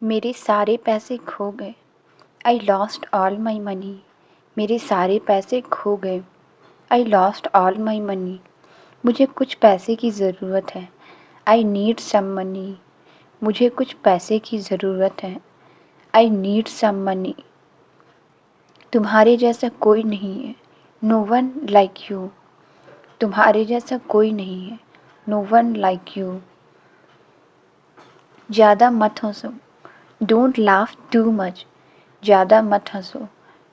मेरे सारे पैसे खो गए। I lost all my money. मेरे सारे पैसे खो गए। I lost all my money. मुझे कुछ पैसे की ज़रूरत है। I need some money. मुझे कुछ पैसे की ज़रूरत है। I need some money. तुम्हारे जैसा कोई नहीं है। No one like you. तुम्हारे जैसा कोई नहीं है। No one like you. ज़्यादा मत हंसो। Don't laugh too much. ज़्यादा मत हंसो।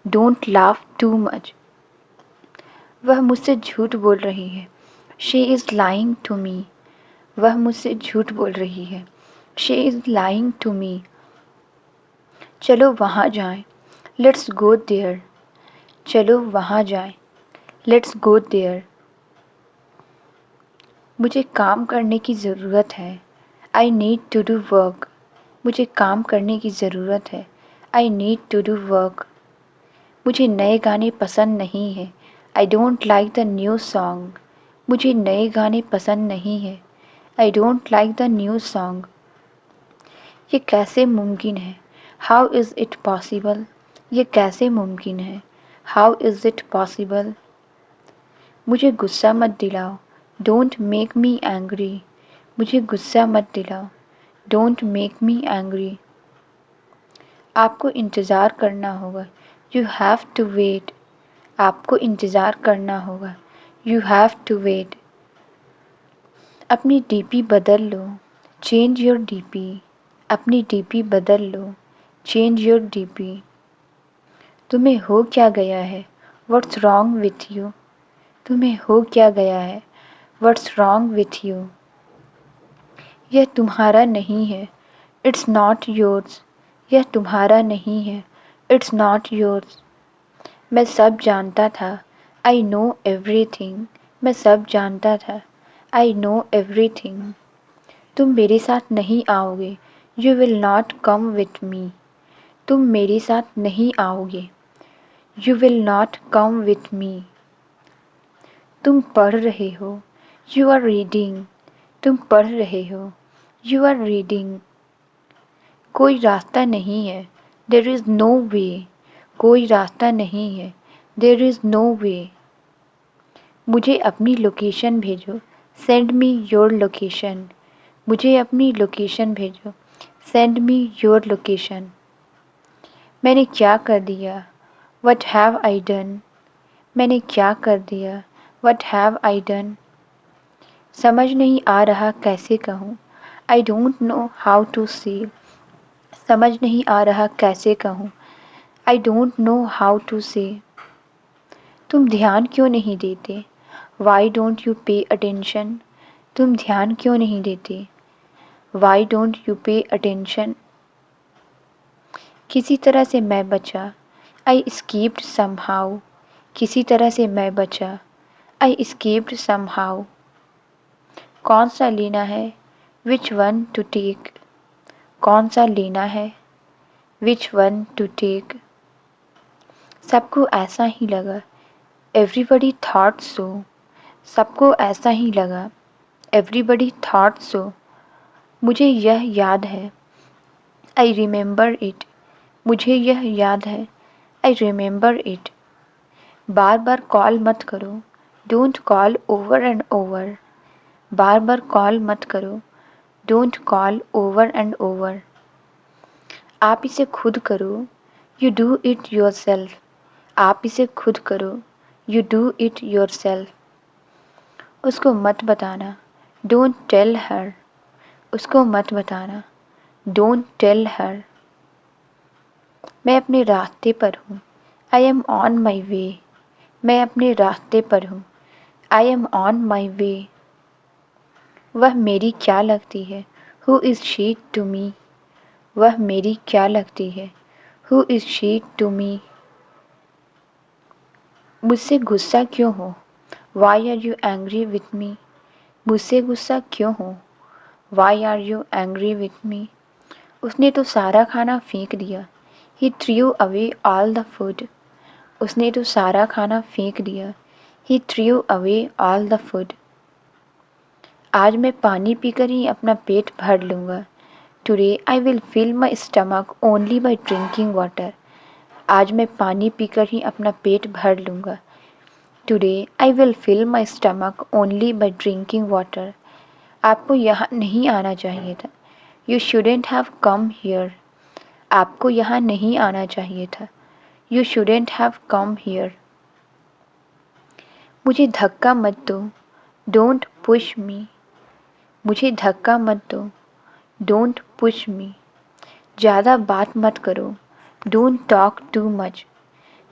Don't laugh too much. वह मुझसे झूठ बोल रही है। She is lying to me. वह मुझसे झूठ बोल रही है। She is lying to me. चलो वहाँ जाएं। Let's go there. चलो वहाँ जाएं। Let's go there. मुझे काम करने की ज़रूरत है। I need to do work. मुझे काम करने की ज़रूरत है। I need to do work. मुझे नए गाने पसंद नहीं है। I don't like the new song. मुझे नए गाने पसंद नहीं है। I don't like the new song. ये कैसे मुमकिन है? How is it possible? ये कैसे मुमकिन है? How is it possible? मुझे गुस्सा मत दिलाओ। Don't make me angry. मुझे गुस्सा मत दिलाओ। Don't make me angry. आपको इंतज़ार करना होगा। You have to wait. आपको इंतज़ार करना होगा। You have to wait. अपनी डीपी बदल लो। Change your DP. अपनी डीपी बदल लो। Change your DP. तुम्हें हो क्या गया है? What's wrong with you? तुम्हें हो क्या गया है? What's wrong with you? यह तुम्हारा नहीं है। It's not yours. यह तुम्हारा नहीं है। It's not yours. मैं सब जानता था। I know everything. मैं सब जानता था। I know everything. तुम मेरे साथ नहीं आओगे। You will not come with मी। तुम मेरे साथ नहीं आओगे। You will not come with मी। तुम पढ़ रहे हो। You are reading. तुम पढ़ रहे हो। You are reading. कोई रास्ता नहीं है। There is no way. कोई रास्ता नहीं है। There is no way. मुझे अपनी लोकेशन भेजो। Send me your location. मुझे अपनी लोकेशन भेजो। Send me your location. मैंने क्या कर दिया? What have I done? मैंने क्या कर दिया? What have I done? समझ नहीं आ रहा कैसे कहूँ। I don't know how to से। समझ नहीं आ रहा कैसे कहूँ। I don't know how to say. तुम ध्यान क्यों नहीं देते? Why don't you pay attention? तुम ध्यान क्यों नहीं देते? Why don't you pay attention? किसी तरह से मैं बचा। आई escaped somehow। किसी तरह से मैं बचा। आई escaped somehow। कौन सा लेना है? Which one to take. कौन सा लेना है? Which one to take. सबको ऐसा ही लगा। Everybody thought so. सबको ऐसा ही लगा। Everybody thought so. मुझे यह याद है। I remember it. मुझे यह याद है। I remember it. बार बार कॉल मत करो। Don't call over and over. बार बार कॉल मत करो। Don't call over and over. आप इसे खुद करो। You do it yourself. आप इसे खुद करो। You do it yourself. उसको मत बताना। Don't tell her. उसको मत बताना। Don't tell her. मैं अपने रास्ते पर हूँ। I am on my way. मैं अपने रास्ते पर हूँ। I am on my way. वह मेरी क्या लगती है? Who is she to me? वह मेरी क्या लगती है? Who is she to me? मुझसे गुस्सा क्यों हो? Why are you angry with me? मुझसे गुस्सा क्यों हो? Why are you angry with me? उसने तो सारा खाना फेंक दिया। He threw away all the food. उसने तो सारा खाना फेंक दिया। He threw away all the food. आज मैं पानी पीकर ही अपना पेट भर लूँगा। Today I will fill my stomach only by drinking water. आज मैं पानी पीकर ही अपना पेट भर लूँगा। Today I will fill my stomach only by drinking water. आपको यहाँ नहीं आना चाहिए था। You shouldn't have come here. आपको यहाँ नहीं आना चाहिए था। You shouldn't have come here. मुझे धक्का मत दो। Don't push me. मुझे धक्का मत दो। Don't push me. ज़्यादा बात मत करो। Don't talk too much.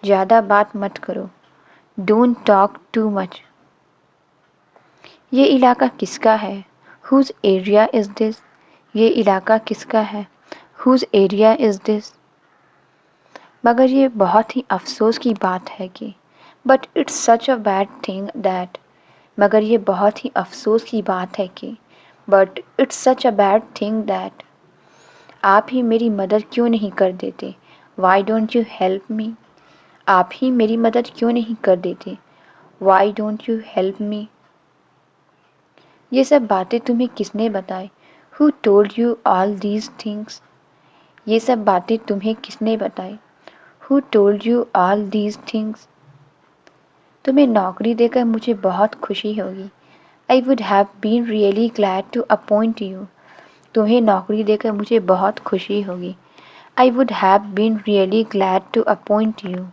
ज़्यादा बात मत करो। Don't talk too much. ये इलाका किसका है? Whose area is this? ये इलाका किसका है? Whose area is this? मगर ये बहुत ही अफसोस की बात है कि but it's such a bad thing that. मगर ये बहुत ही अफसोस की बात है कि but it's such a bad thing that. आप ही मेरी मदद क्यों नहीं कर देते? Why don't you help me? आप ही मेरी मदद क्यों नहीं कर देते? Why don't you help me? ये सब बातें तुम्हें किसने बताई? Who told you all these things? ये सब बातें तुम्हें किसने बताई? Who told you all these things? तुम्हें नौकरी देकर मुझे बहुत खुशी होगी। I would have been really glad to appoint you. तुम्हें नौकरी देकर मुझे बहुत खुशी होगी। I would have been really glad to appoint you.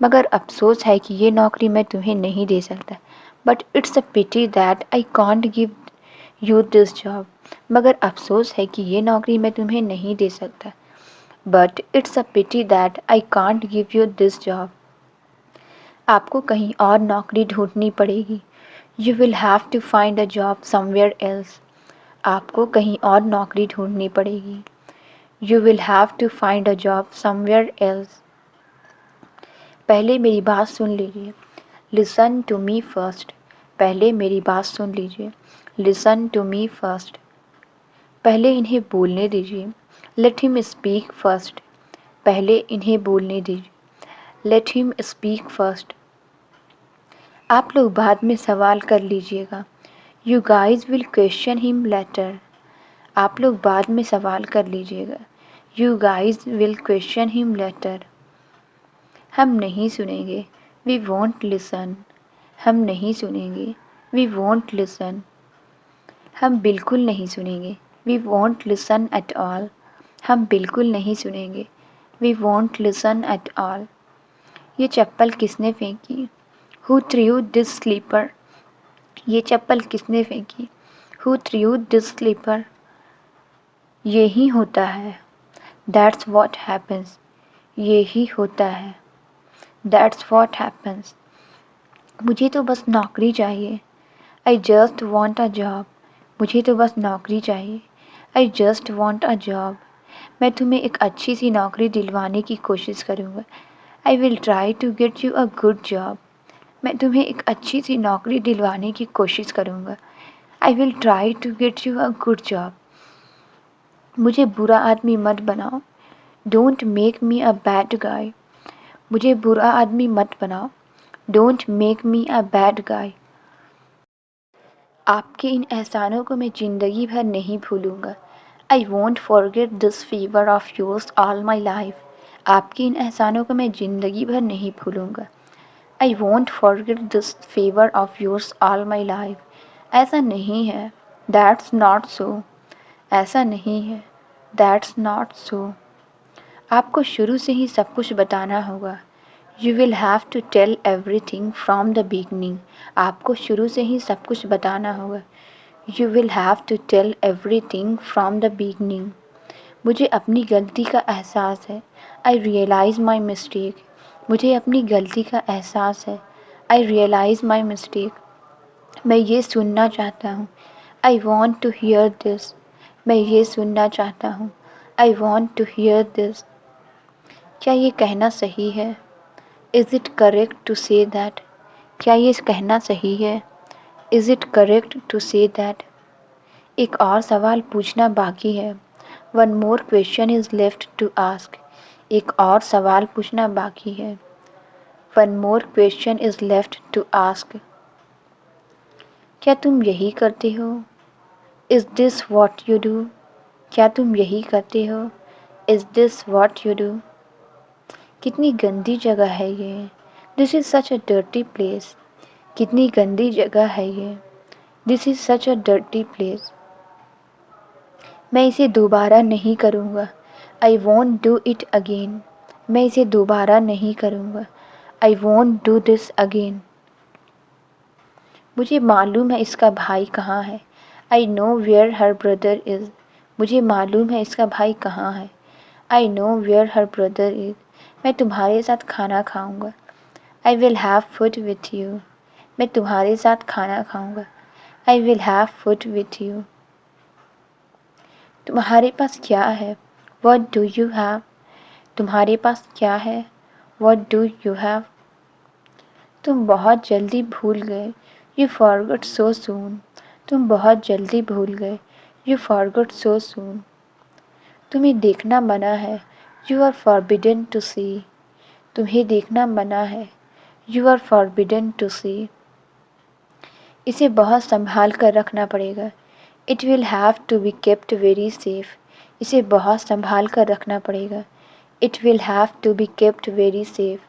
मगर अफसोस है कि ये नौकरी मैं तुम्हें नहीं दे सकता। But it's a pity that I can't give you this job. मगर अफसोस है कि ये नौकरी मैं तुम्हें नहीं दे सकता। But it's a pity that I can't give you this job. आपको कहीं और नौकरी ढूंढनी पड़ेगी। You will have to find a job somewhere else. आपको कहीं और नौकरी ढूंढनी पड़ेगी। You will have to find a job somewhere else. पहले मेरी बात सुन लीजिए। Listen to me first. पहले मेरी बात सुन लीजिए। Listen to me first. पहले इन्हें बोलने दीजिए। Let him speak first. पहले इन्हें बोलने दीजिए। Let him speak first. आप लोग बाद में सवाल कर लीजिएगा। You guys will question him later. आप लोग बाद में सवाल कर लीजिएगा। You guys will question him later. हम नहीं सुनेंगे। We won't listen. हम नहीं सुनेंगे। We won't listen. हम बिल्कुल नहीं सुनेंगे। We won't listen at all. हम बिल्कुल नहीं सुनेंगे। We won't listen at all. ये चप्पल किसने फेंकी? Who threw this slipper? ये चप्पल किसने फेंकी? Who threw this slipper? यही होता है। That's what happens. यही होता है। That's what happens. मुझे तो बस नौकरी चाहिए। I just want a job. मुझे तो बस नौकरी चाहिए। I just want a job. मैं तुम्हें एक अच्छी सी नौकरी दिलवाने की कोशिश करूँगा। I will try to get you a good job. मैं तुम्हें एक अच्छी सी नौकरी दिलवाने की कोशिश करूँगा। I will try to get you a good job. मुझे बुरा आदमी मत बनाओ। Don't make me a bad guy. मुझे बुरा आदमी मत बनाओ। Don't make me a bad guy. आपके इन एहसानों को मैं ज़िंदगी भर नहीं भूलूँगा। I won't forget this favour of yours all my life. आपके इन एहसानों को मैं ज़िंदगी भर नहीं भूलूँगा। I won't forget this favour of yours all my life. ऐसा नहीं है। That's not so. ऐसा नहीं है। That's not so. आपको शुरू से ही सब कुछ बताना होगा। You will have to tell everything from the beginning. आपको शुरू से ही सब कुछ बताना होगा। You will have to tell everything from the beginning. मुझे अपनी गलती का एहसास है। I realise my mistake. मुझे अपनी गलती का एहसास है। I realise my mistake. मैं ये सुनना चाहता हूँ। I want to hear this. मैं ये सुनना चाहता हूँ। I want to hear this. क्या ये कहना सही है? Is it correct to say that? क्या ये कहना सही है? Is it correct to say that? एक और सवाल पूछना बाकी है। One more question is left to ask. एक और सवाल पूछना बाकी है। One more question is left to ask. क्या तुम यही करते हो? Is this what you do? क्या तुम यही करते हो? Is this what you do? कितनी गंदी जगह है ये। This is such a dirty place. कितनी गंदी जगह है ये। This is such a dirty place. मैं इसे दोबारा नहीं करूँगा। I want do it again. मैं इसे दोबारा नहीं करूँगा। I want do this again. मुझे मालूम है इसका भाई कहाँ है। I know where her brother is. मुझे मालूम है इसका भाई कहाँ है। I know where her brother is. मैं तुम्हारे साथ खाना खाऊंगा। I will have food with you. मैं तुम्हारे साथ खाना खाऊंगा। I will have food with you. तुम्हारे पास क्या है? What do you have? तुम्हारे पास क्या है? What do you have? तुम बहुत जल्दी भूल गए। You forgot so soon. तुम बहुत जल्दी भूल गए। यू फॉरगॉट सो सून। तुम्हें देखना मना है। You are forbidden to see. तुम्हें देखना मना है। You are forbidden to see. इसे बहुत संभाल कर रखना पड़ेगा। It will have to be kept very safe. इसे बहुत संभाल कर रखना पड़ेगा। It will have to be kept very safe.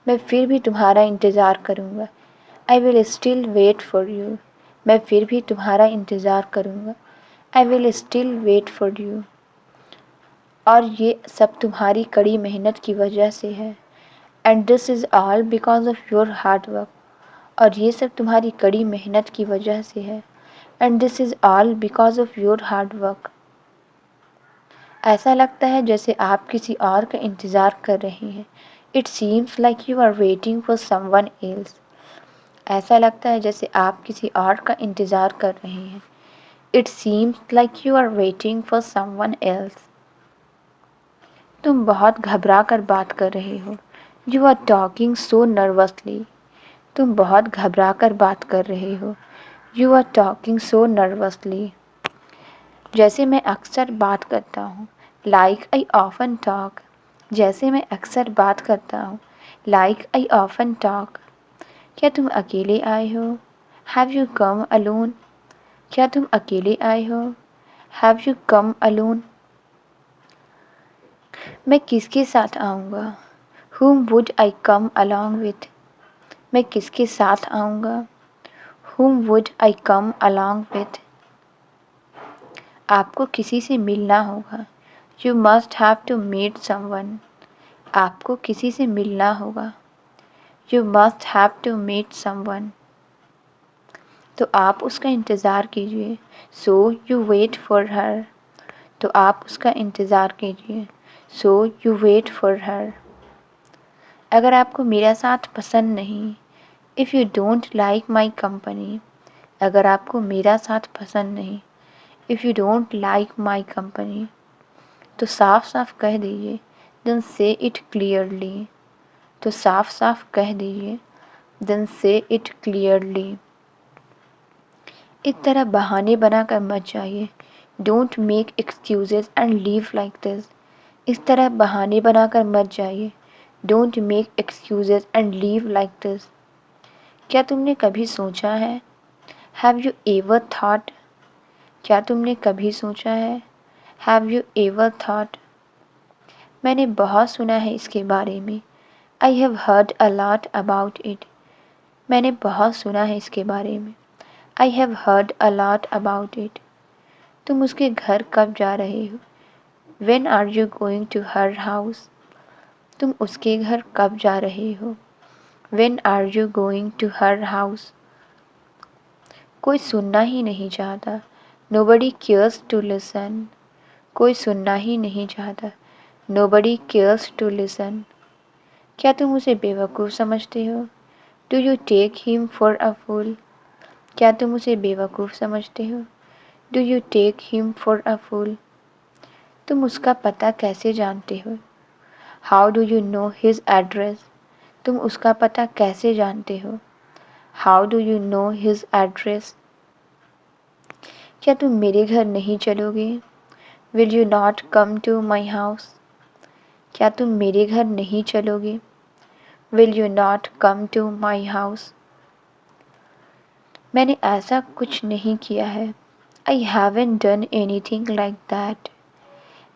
मैं फिर भी तुम्हारा इंतज़ार करूँगा। I will still wait for you. मैं फिर भी तुम्हारा इंतज़ार करूँगा। I will still wait for you. और ये सब तुम्हारी कड़ी मेहनत की वजह से है। And this is all because of your hard work. और ये सब तुम्हारी कड़ी मेहनत की वजह से है। And this is all because of your hard work. ऐसा लगता है जैसे आप किसी और का इंतज़ार कर रही हैं। It seems like you are waiting for someone else. ऐसा लगता है जैसे आप किसी और का इंतज़ार कर रही हैं। It seems like you are waiting for someone else. तुम बहुत घबरा कर बात कर रहे हो। You are talking so nervously. तुम बहुत घबरा कर बात कर रहे हो। You are talking so nervously. जैसे मैं अक्सर बात करता हूँ। Like I often talk. जैसे मैं अक्सर बात करता हूँ। Like I often talk. क्या तुम अकेले आए हो? Have you come alone? क्या तुम अकेले आए हो? Have you come alone? मैं किसके साथ आऊँगा? Whom would I come along with? मैं किसके साथ आऊँगा? Whom would I come along with? आपको किसी से मिलना होगा। You must have to meet someone. आपको किसी से मिलना होगा। You must have to meet someone. तो आप उसका इंतज़ार कीजिए। So you wait for her. तो आप उसका इंतज़ार कीजिए। So you wait for her. अगर आपको मेरा साथ पसंद नहीं, if you don't like my company. अगर आपको मेरा साथ पसंद नहीं, if you don't like my company, तो साफ साफ कह दीजिए। देन से इट क्लियरली। तो साफ साफ कह दीजिए। देन से इट क्लियरली। इस तरह बहाने बनाकर मत जाइए। Don't make excuses and leave like this. इस तरह बहाने बनाकर मत जाइए। Don't make excuses and leave like this. क्या तुमने कभी सोचा है? Have you ever thought? क्या तुमने कभी सोचा है? Have you ever thought? मैंने बहुत सुना है इसके बारे में। I have heard a lot about it. मैंने बहुत सुना है इसके बारे में। I have heard a lot about it. तुम उसके घर कब जा रहे हो? When are you going to her house? तुम उसके घर कब जा रहे हो? When are you going to her house? कोई सुनना ही नहीं चाहता। Nobody cares to listen. कोई सुनना ही नहीं चाहता। Nobody cares to listen. क्या तुम उसे बेवकूफ़ समझते हो? Do you take him for a fool? क्या तुम उसे बेवकूफ़ समझते हो? Do you take him for a fool? तुम उसका पता कैसे जानते हो? How do you know his address? तुम उसका पता कैसे जानते हो? How do you know his address? क्या तुम मेरे घर नहीं चलोगे? Will you not come to my house? क्या तुम मेरे घर नहीं चलोगे? Will you not come to my house? मैंने ऐसा कुछ नहीं किया है। I haven't done anything like that.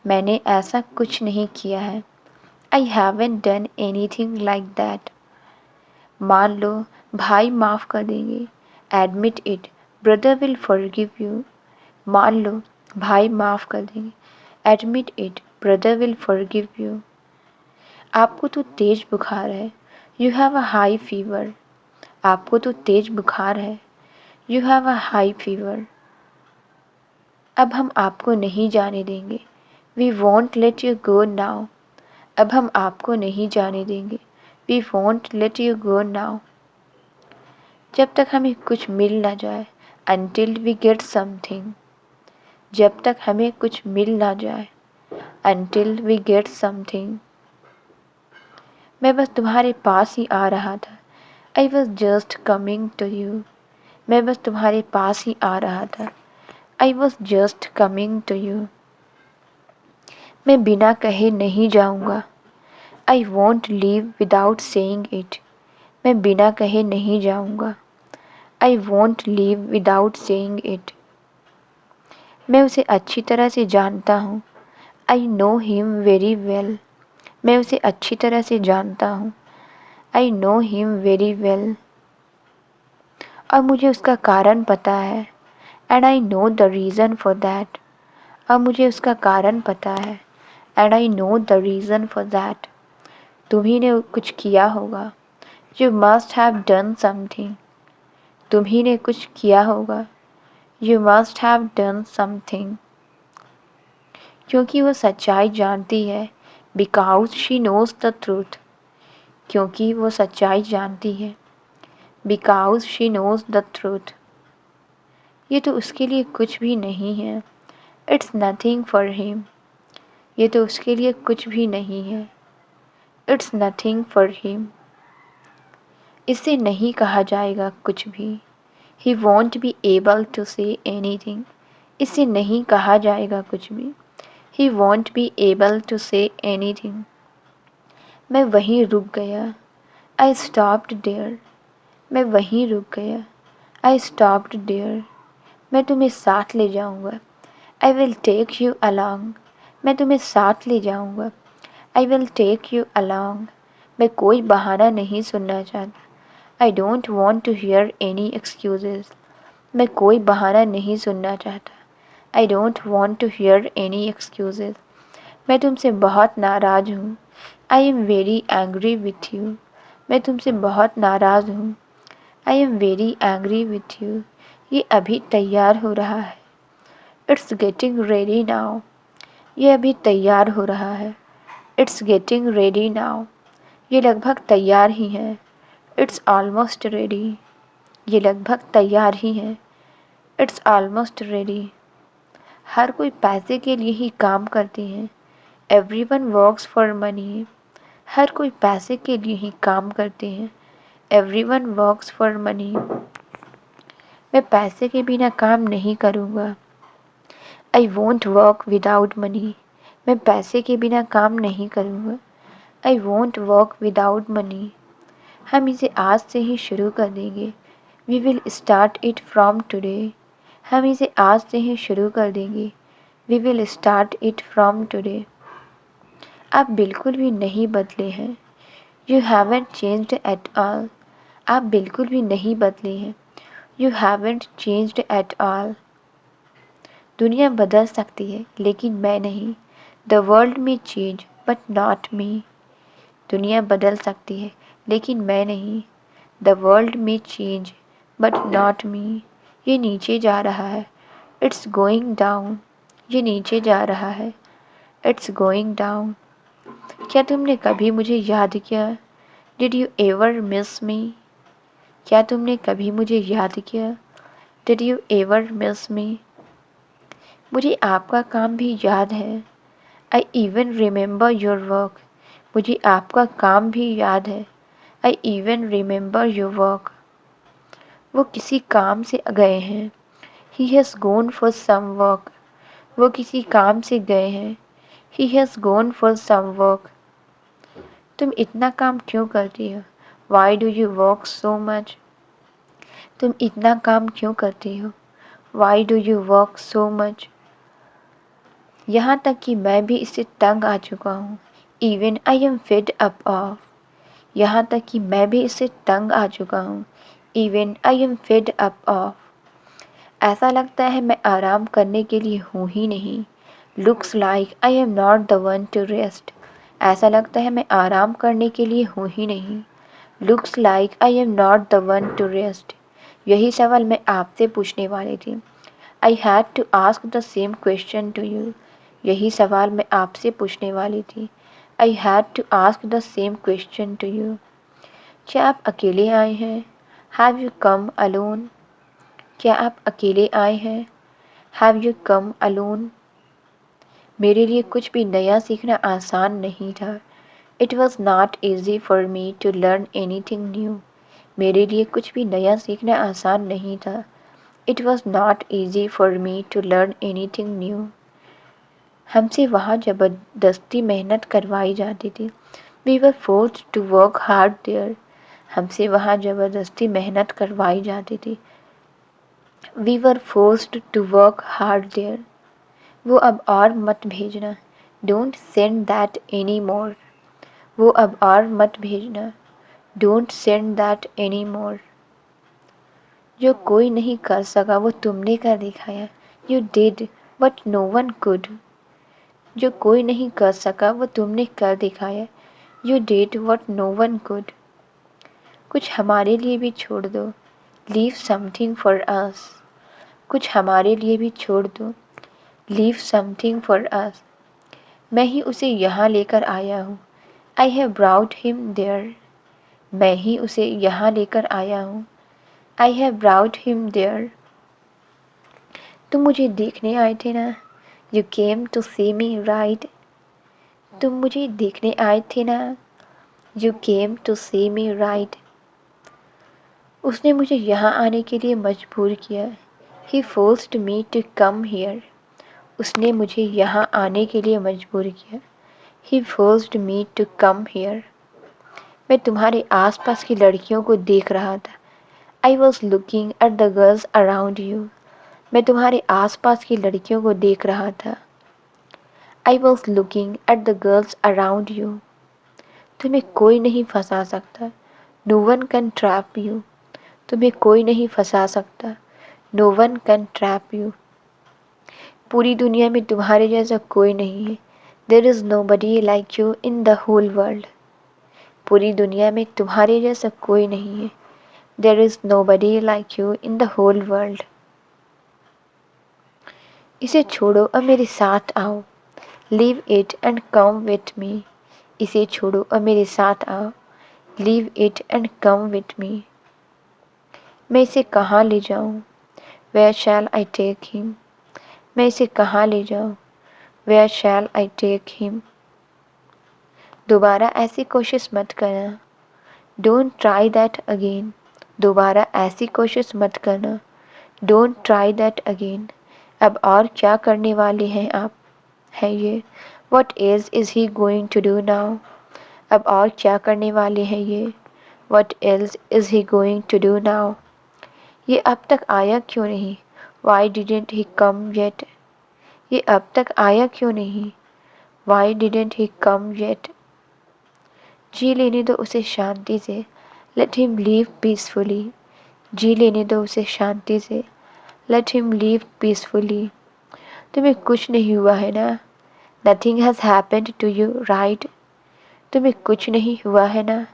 मैंने ऐसा कुछ नहीं किया है. I haven't done anything like that. मान लो भाई माफ़ कर देंगे. Admit it. Brother will forgive you. मान लो भाई माफ़ कर देंगे. Admit it. Brother will forgive you. आपको तो तेज बुखार है. You have a high fever. आपको तो तेज बुखार है. You have a high fever. अब हम आपको नहीं जाने देंगे. We won't let you go now. अब हम आपको नहीं जाने देंगे. We won't let you go now. जब तक हमें कुछ मिल ना जाए. Until we get something. जब तक हमें कुछ मिल ना जाए. Until we get something. मैं बस तुम्हारे पास ही आ रहा था. I was just coming to you. मैं बस तुम्हारे पास ही आ रहा था. I was just coming to you. मैं बिना कहे नहीं जाऊँगा. I won't leave without saying it. मैं बिना कहे नहीं जाऊँगा. I won't leave without saying it. मैं उसे अच्छी तरह से जानता हूँ. I know him very well. मैं उसे अच्छी तरह से जानता हूँ. I know him very well. और मुझे उसका कारण पता है. And I know the reason for that. और मुझे उसका कारण पता है. And I know the reason for that. तुम्ही ने कुछ किया होगा. You must have done something. तुम्ही ने कुछ किया होगा. You must have done something. क्योंकि वो सच्चाई जानती है. Because she knows the truth. क्योंकि वो सच्चाई जानती है. Because she knows the truth. ये तो उसके लिए कुछ भी नहीं है. It's nothing for him. ये तो उसके लिए कुछ भी नहीं है. It's nothing for him. इसे नहीं कहा जाएगा कुछ भी. He won't be able to say anything. इसे नहीं कहा जाएगा कुछ भी. He won't be able to say anything. मैं वहीं रुक गया. I stopped there. मैं वहीं रुक गया. I stopped there. मैं तुम्हें साथ ले जाऊँगा. I will take you along. मैं तुम्हें साथ ले जाऊँगा. I will take you along. मैं कोई बहाना नहीं सुनना चाहता. I don't want to hear any excuses. मैं कोई बहाना नहीं सुनना चाहता. I don't want to hear any excuses. मैं तुमसे बहुत नाराज़ हूँ. I am very angry with you. मैं तुमसे बहुत नाराज़ हूँ. I am very angry with you. ये अभी तैयार हो रहा है. It's getting ready now. ये अभी तैयार हो रहा है. It's getting ready now. ये लगभग तैयार ही है. It's almost ready. ये लगभग तैयार ही है. It's almost ready. हर कोई पैसे के लिए ही काम करते हैं. Everyone works for money. हर कोई पैसे के लिए ही काम करते हैं. Everyone works for money. मैं पैसे के बिना काम नहीं करूँगा. I won't work without money. मैं पैसे के बिना काम नहीं करूँगा. I won't work without money. हम इसे आज से ही शुरू कर देंगे. We will start it from today. हम इसे आज से ही शुरू कर देंगे. We will start it from today. आप बिल्कुल भी नहीं बदले हैं. You haven't changed at all. आप बिल्कुल भी नहीं बदले हैं. You haven't changed at all. दुनिया बदल सकती है लेकिन मैं नहीं. The world may change but not me. दुनिया बदल सकती है लेकिन मैं नहीं. The world may change but not me. ये नीचे जा रहा है. It's going down. ये नीचे जा रहा है. It's going down. क्या तुमने कभी मुझे याद किया? Did you ever miss me? क्या तुमने कभी मुझे याद किया? Did you ever miss me? मुझे आपका काम भी याद है. I even remember your work. मुझे आपका काम भी याद है. I even remember your work. वो किसी काम से गए हैं. He has gone for some work. वो किसी काम से गए हैं. He has gone for some work. तुम इतना काम क्यों करती हो? Why do you work so much? तुम इतना काम क्यों करती हो? Why do you work so much? यहाँ तक कि मैं भी इससे तंग आ चुका हूँ। Even I am fed up of. यहाँ तक कि मैं भी इससे तंग आ चुका हूँ। Even I am fed up of. ऐसा लगता है मैं आराम करने के लिए हूँ ही नहीं। Looks like I am not the one to rest. ऐसा लगता है मैं आराम करने के लिए हूँ ही नहीं। Looks like I am not the one to rest. यही सवाल मैं आपसे पूछने वाली थी। I had to ask the same question to you. यही सवाल मैं आपसे पूछने वाली थी। I had to ask the same question to you. क्या आप अकेले आए हैं? Have you come alone? क्या आप अकेले आए हैं? Have you come alone? मेरे लिए कुछ भी नया सीखना आसान नहीं था। It was not easy for me to learn anything new. मेरे लिए कुछ भी नया सीखना आसान नहीं था। It was not easy for me to learn anything new. हमसे वहाँ ज़बरदस्ती मेहनत करवाई जाती थी। We were forced to work hard there. हमसे वहाँ ज़बरदस्ती मेहनत करवाई जाती थी। We were forced to work hard there. वो अब और मत भेजना। Don't send that any more. वो अब और मत भेजना। Don't send that any more. जो कोई नहीं कर सका वो तुमने कर दिखाया। You did but no one could. जो कोई नहीं कर सका वो तुमने कर दिखाया। You did what no one could. कुछ हमारे लिए भी छोड़ दो। Leave something for us. कुछ हमारे लिए भी छोड़ दो। Leave something for us. मैं ही उसे यहाँ लेकर आया हूँ। I have brought him there. मैं ही उसे यहाँ लेकर आया हूँ। I have brought him there. तुम मुझे देखने आए थे ना? You came to see me right. तुम मुझे देखने आए थे ना? You came to see me right. उसने मुझे यहाँ आने के लिए मजबूर किया। He forced me to come here. उसने मुझे यहाँ आने के लिए मजबूर किया। He forced me to come here. मैं तुम्हारे आसपास की लड़कियों को देख रहा था। I was looking at the girls around you. मैं तुम्हारे आसपास की लड़कियों को देख रहा था। I was looking at the girls around you. तुम्हें कोई नहीं फंसा सकता। No one can trap you. तुम्हें कोई नहीं फंसा सकता। No one can trap you. पूरी दुनिया में तुम्हारे जैसा कोई नहीं है। There is nobody like you in the whole world. पूरी दुनिया में तुम्हारे जैसा कोई नहीं है। There is nobody like you in the whole world. इसे छोड़ो और मेरे साथ आओ। Leave it and come with me. इसे छोड़ो और मेरे साथ आओ। Leave it and come with me. मैं इसे कहाँ ले जाऊँ? Where shall I take him. मैं इसे कहाँ ले जाऊँ? Where shall I take him. दोबारा ऐसी कोशिश मत करना। Don't try that again. दोबारा ऐसी कोशिश मत करना। Don't try that again. अब और क्या करने वाले हैं आप? है ये। What else is he going to do now. अब और क्या करने वाले हैं ये? What else is he going to do now. ये अब तक आया क्यों नहीं? Why didn't he come yet. ये अब तक आया क्यों नहीं? Why didn't he come yet. जी लेने दो उसे शांति से। Let him leave peacefully. जी लेने दो उसे शांति से। Let him leave peacefully. तुम्हें कुछ नहीं हुआ है ना? Nothing has happened to you right. तुम्हें कुछ नहीं हुआ है ना?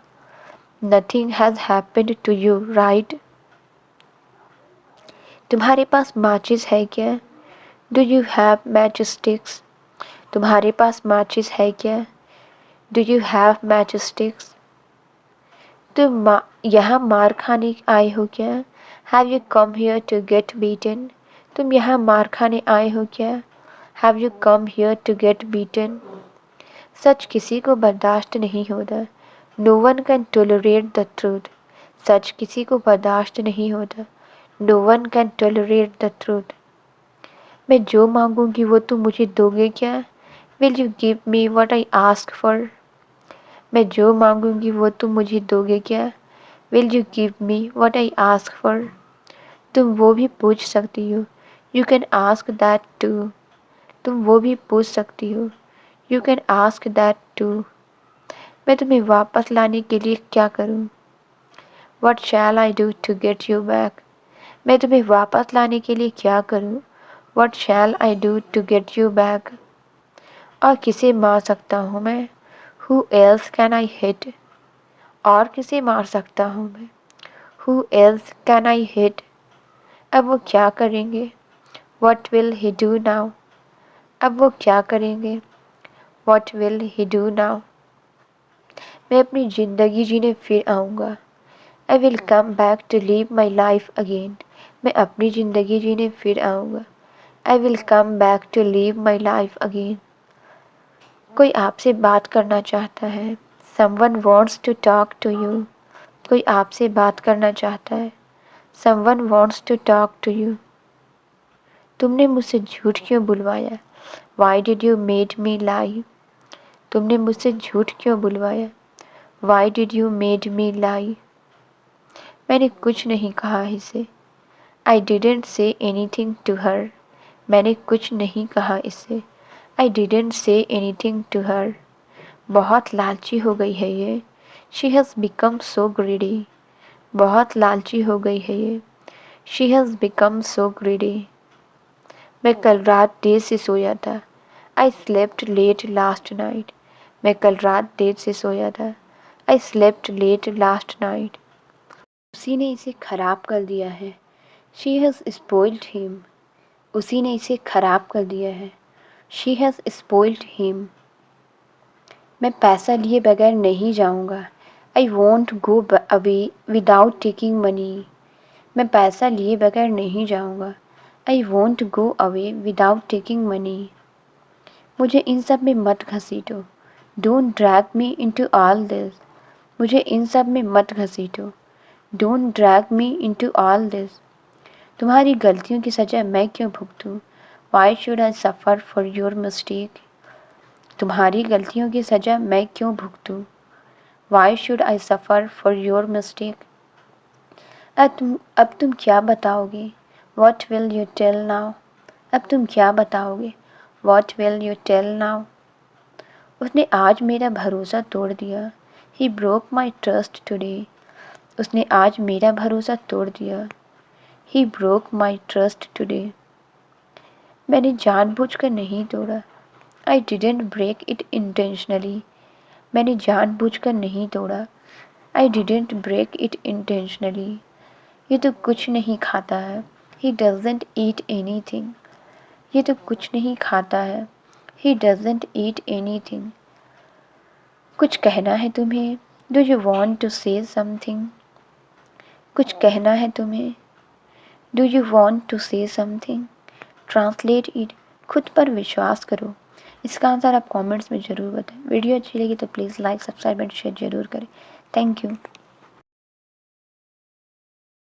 Nothing has happened to you right. तुम्हारे पास माचिस है क्या? Do you have matchsticks. तुम्हारे पास माचिस है क्या? Do you have matchsticks. तुम यहाँ मार खाने आए हो क्या? Have you come here to get beaten. तुम यहाँ मार खाने आए हो क्या? Have you come here to get beaten. सच किसी को बर्दाश्त नहीं होता। No one can tolerate the truth. सच किसी को बर्दाश्त नहीं होता। No one can tolerate the truth. मैं जो मांगूंगी वो तुम मुझे दोगे क्या? Will you give me what I ask for. मैं जो मांगूंगी वो तुम मुझे दोगे क्या? Will you give me what I ask for. तुम वो भी पूछ सकती हो you can ask that too, तुम वो भी पूछ सकती हो। You can ask that too, मैं तुम्हें वापस लाने के लिए क्या करूं? What shall I do to get you back, मैं तुम्हें वापस लाने के लिए क्या करूं? What shall I do to get you back, और किसे मार सकता हूँ मैं? Who else can I hit, और किसे मार सकता हूँ मैं? Who else can I hit, अब वो क्या करेंगे? What will he do now, अब वो क्या करेंगे? What will he do now, मैं अपनी ज़िंदगी जीने फिर आऊँगा। I will come back to live my life again, मैं अपनी ज़िंदगी जीने फिर आऊँगा। I will come back to live my life again, कोई आपसे बात करना चाहता है। Someone wants to talk to you, कोई आपसे बात करना चाहता है। Someone wants to talk to you, तुमने मुझसे झूठ क्यों बुलवाया? Why did you made me lie, तुमने मुझसे झूठ क्यों बुलवाया? Why did you made me lie, मैंने कुछ नहीं कहा इसे। I didn't say anything to her, मैंने कुछ नहीं कहा इससे। I didn't say anything to her, बहुत लालची हो गई है ये। She has become so greedy, बहुत लालची हो गई है ये। She has become so greedy, मैं कल रात देर से सोया था। I slept late last night, मैं कल रात देर से सोया था। I slept late last night, उसी ने इसे खराब कर दिया है। शी हैज़ स्पॉइल्ड हिम, उसी ने इसे खराब कर दिया है। शी हैज़ स्पॉइल्ड हिम, मैं पैसा लिए बगैर नहीं जाऊंगा। I won't go away without taking money, मैं पैसा लिए बगैर नहीं जाऊंगा। I won't go away without taking money, मुझे इन सब में मत घसीटो। Don't drag me into all this, मुझे इन सब में मत घसीटो। Don't drag me into all this, तुम्हारी गलतियों की सज़ा मैं क्यों भुगतूं? Why should I suffer for your mistake, तुम्हारी गलतियों की सज़ा मैं क्यों भुगतूं? Why should I suffer for your mistake, अब तुम क्या बताओगे? What will you tell now, अब तुम क्या बताओगे? What will you tell now, उसने आज मेरा भरोसा तोड़ दिया। He broke my trust today, उसने आज मेरा भरोसा तोड़ दिया। He broke my trust today, मैंने जानबूझकर नहीं तोड़ा। I didn't break it intentionally, मैंने जानबूझकर नहीं तोड़ा। I didn't break it intentionally, ये तो कुछ नहीं खाता है। ही डजंट ईट एनीथिंग, ये तो कुछ नहीं खाता है। ही डजंट ईट एनीथिंग, कुछ कहना है तुम्हें? Do you want to say something, कुछ कहना है तुम्हें? Do you want to say something, translate it, खुद पर विश्वास करो। इसका आंसर आप कमेंट्स में ज़रूर बताएं। वीडियो अच्छी लगी तो please like subscribe and share ज़रूर करें। Thank you.